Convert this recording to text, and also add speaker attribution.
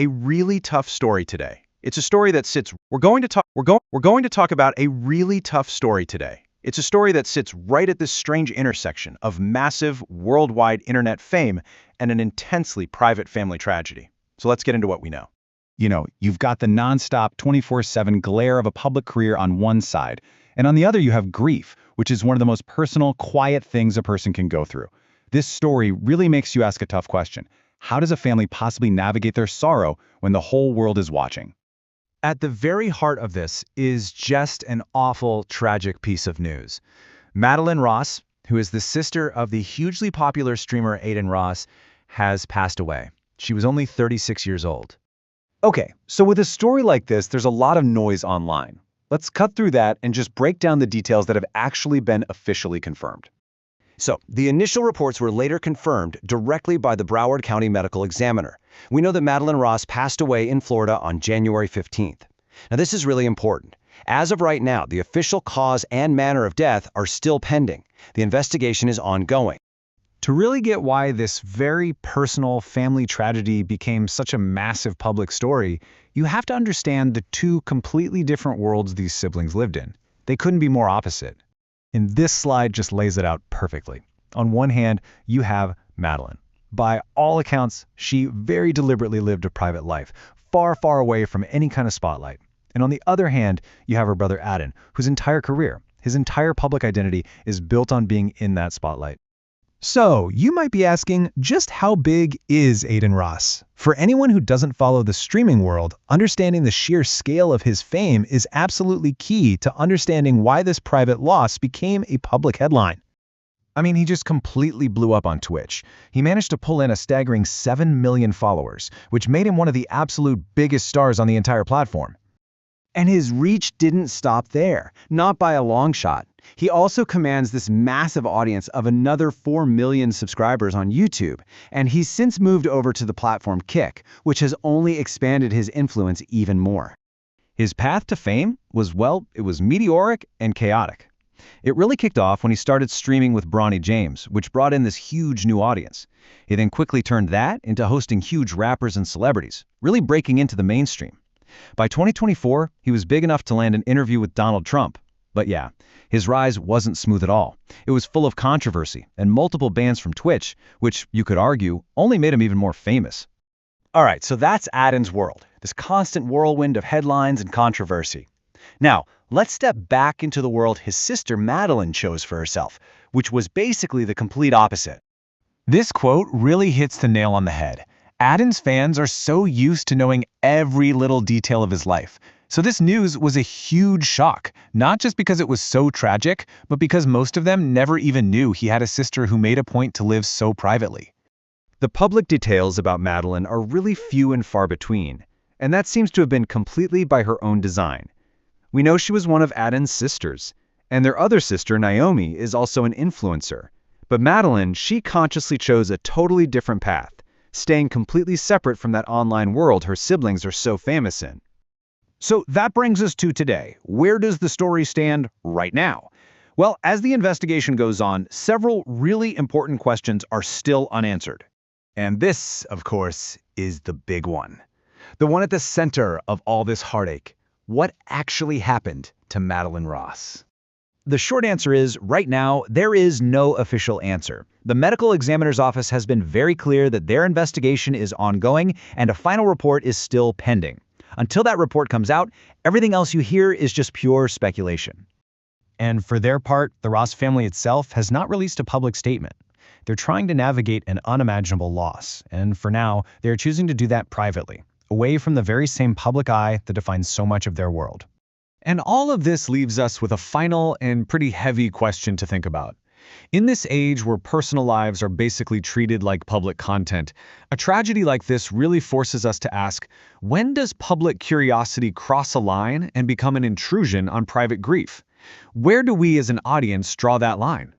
Speaker 1: a really tough story today. It's a story that sits we're going to talk about a really tough story today. It's a story that sits right at this strange intersection of massive worldwide internet fame and an intensely private family tragedy. So let's get into what we know.
Speaker 2: You've got the nonstop 24/7 glare of a public career on one side, and on the other you have grief, which is one of the most personal, quiet things a person can go through. This story really makes you ask a tough question. How does a family possibly navigate their sorrow when the whole world is watching?
Speaker 3: At the very heart of this is just an awful, tragic piece of news. Madeline Ross, who is the sister of the hugely popular streamer Adin Ross, has passed away. She was only 36 years old.
Speaker 2: Okay, so with a story like this, there's a lot of noise online. Let's cut through that and just break down the details that have actually been officially confirmed.
Speaker 1: So, the initial reports were later confirmed directly by the Broward County Medical Examiner. We know that Madeline Ross passed away in Florida on January 15th. Now, this is really important. As of right now, the official cause and manner of death are still pending. The investigation is ongoing.
Speaker 3: To really get why this very personal family tragedy became such a massive public story, you have to understand the two completely different worlds these siblings lived in. They couldn't be more opposite. And this slide just lays it out perfectly. On one hand, you have Madeline. By all accounts, she very deliberately lived a private life, far, far away from any kind of spotlight. And on the other hand, you have her brother Adin, whose entire career, his entire public identity is built on being in that spotlight. So, you might be asking, just how big is Adin Ross? For anyone who doesn't follow the streaming world, understanding the sheer scale of his fame is absolutely key to understanding why this private loss became a public headline. I mean, he just completely blew up on Twitch. He managed to pull in a staggering 7 million followers, which made him one of the absolute biggest stars on the entire platform.
Speaker 1: And his reach didn't stop there, not by a long shot. He also commands this massive audience of another 4 million subscribers on YouTube, and he's since moved over to the platform Kick, which has only expanded his influence even more.
Speaker 3: His path to fame was, well, it was meteoric and chaotic. It really kicked off when he started streaming with Bronny James, which brought in this huge new audience. He then quickly turned that into hosting huge rappers and celebrities, really breaking into the mainstream. By 2024, he was big enough to land an interview with Donald Trump. But yeah, his rise wasn't smooth at all. It was full of controversy and multiple bans from Twitch, which, you could argue, only made him even more famous.
Speaker 2: All right, so that's Adin's world, this constant whirlwind of headlines and controversy. Now, let's step back into the world his sister Madeline chose for herself, which was basically the complete opposite.
Speaker 3: This quote really hits the nail on the head. Adin's fans are so used to knowing every little detail of his life. So this news was a huge shock, not just because it was so tragic, but because most of them never even knew he had a sister who made a point to live so privately.
Speaker 1: The public details about Madeline are really few and far between, and that seems to have been completely by her own design. We know she was one of Adin's sisters, and their other sister, Naomi, is also an influencer. But Madeline, she consciously chose a totally different path, staying completely separate from that online world her siblings are so famous in.
Speaker 3: So that brings us to today. Where does the story stand right now? Well, as the investigation goes on, several really important questions are still unanswered. And this, of course, is the big one. The one at the center of all this heartache. What actually happened to Madeline Ross? The short answer is, right now, there is no official answer. The medical examiner's office has been very clear that their investigation is ongoing and a final report is still pending. Until that report comes out, everything else you hear is just pure speculation. And for their part, the Ross family itself has not released a public statement. They're trying to navigate an unimaginable loss, and for now, they're choosing to do that privately, away from the very same public eye that defines so much of their world. And all of this leaves us with a final and pretty heavy question to think about. In this age where personal lives are basically treated like public content, a tragedy like this really forces us to ask, when does public curiosity cross a line and become an intrusion on private grief? Where do we as an audience draw that line?